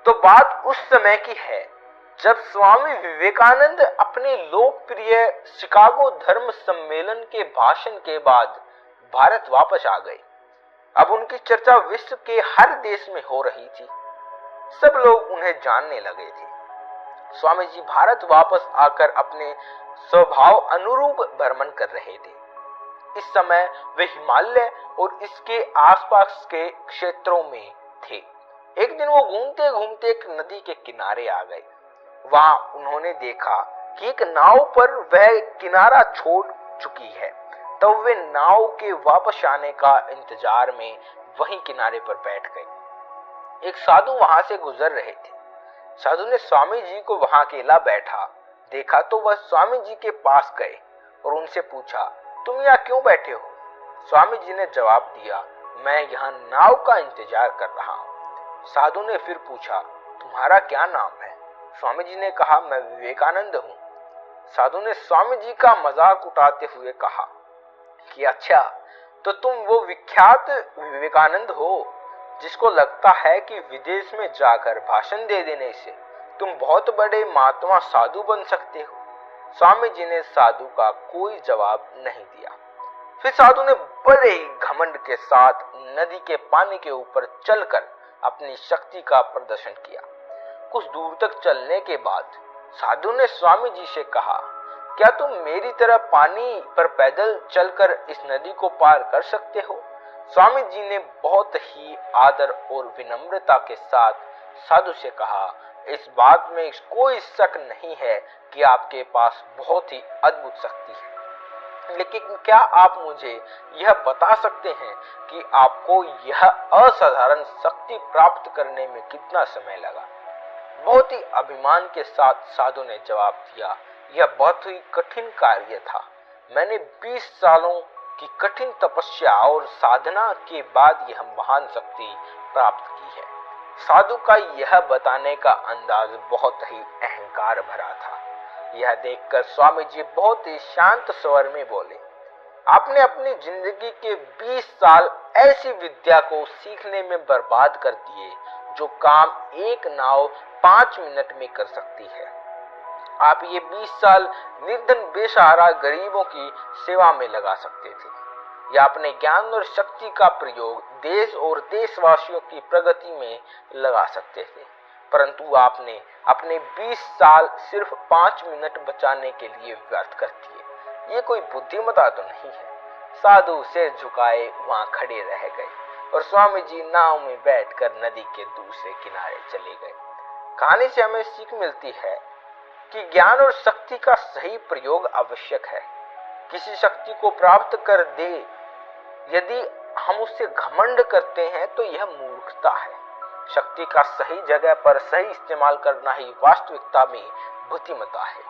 तो बात उस समय की है जब स्वामी विवेकानंद अपने लोकप्रिय शिकागो धर्म सम्मेलन के भाषण के बाद भारत वापस आ गए। अब उनकी चर्चा विश्व के हर देश में हो रही थी। सब लोग उन्हें जानने लगे थे। स्वामी जी भारत वापस आकर अपने स्वभाव अनुरूप भ्रमण कर रहे थे। इस समय वे हिमालय और इसके आसपास के क्षेत्रों में थे। एक दिन वो घूमते घूमते एक नदी के किनारे आ गए। वहां उन्होंने देखा कि एक नाव पर वह किनारा छोड़ चुकी है। तब तो वे नाव के वापस आने का इंतजार में वहीं किनारे पर बैठ गए। एक साधु वहां से गुजर रहे थे। साधु ने स्वामी जी को वहां अकेला बैठा देखा तो वह स्वामी जी के पास गए और उनसे पूछा, तुम यहाँ क्यों बैठे हो? स्वामी जी ने जवाब दिया, मैं यहाँ नाव का इंतजार कर रहा हूँ। साधु ने फिर पूछा, तुम्हारा क्या नाम है? स्वामी जी ने कहा, मैं विवेकानंद हूँ। साधु ने स्वामी जी का मजाक उड़ाते हुए कहा कि अच्छा, तो तुम वो विख्यात विवेकानंद हो जिसको लगता है कि विदेश में जाकर भाषण दे देने से तुम बहुत बड़े महात्मा साधु बन सकते हो। स्वामी जी ने साधु का कोई जवाब नहीं दिया। फिर साधु ने बड़े ही घमंड के साथ नदी के पानी के ऊपर चलकर अपनी शक्ति का प्रदर्शन किया। कुछ दूर तक चलने के बाद साधु ने स्वामी जी से कहा, क्या तुम मेरी तरह पानी पर पैदल चलकर इस नदी को पार कर सकते हो? स्वामी जी ने बहुत ही आदर और विनम्रता के साथ साधु से कहा, इस बात में कोई शक नहीं है कि आपके पास बहुत ही अद्भुत शक्ति है, लेकिन क्या आप मुझे यह बता सकते हैं कि आपको यह असाधारण शक्ति प्राप्त करने में कितना समय लगा? बहुत ही अभिमान के साथ साधु ने जवाब दिया, यह बहुत ही कठिन कार्य था। मैंने 20 सालों की कठिन तपस्या और साधना के बाद यह महान शक्ति प्राप्त की है। साधु का यह बताने का अंदाज बहुत ही अहंकार भरा था। यह देखकर स्वामी जी बहुत ही शांत स्वर में बोले, आपने अपनी जिंदगी के 20 साल ऐसी विद्या को सीखने में बर्बाद कर दिए जो काम एक नाव 5 मिनट में कर सकती है। आप ये 20 साल निर्धन बेसहारा गरीबों की सेवा में लगा सकते थे या अपने ज्ञान और शक्ति का प्रयोग देश और देशवासियों की प्रगति में लगा सकते थे, परंतु आपने अपने 20 साल सिर्फ 5 मिनट बचाने के लिए व्यर्थ कर दिए। ये कोई बुद्धिमत्ता तो नहीं है। साधु सिर झुकाए वहां खड़े रह गए और स्वामी जी नाव में बैठकर नदी के दूसरे किनारे चले गए। कहानी से हमें सीख मिलती है कि ज्ञान और शक्ति का सही प्रयोग आवश्यक है। किसी शक्ति को प्राप्त कर दे यदि हम उससे घमंड करते हैं तो यह मूर्खता है। शक्ति का सही जगह पर सही इस्तेमाल करना ही वास्तविकता में बुद्धिमत्ता है।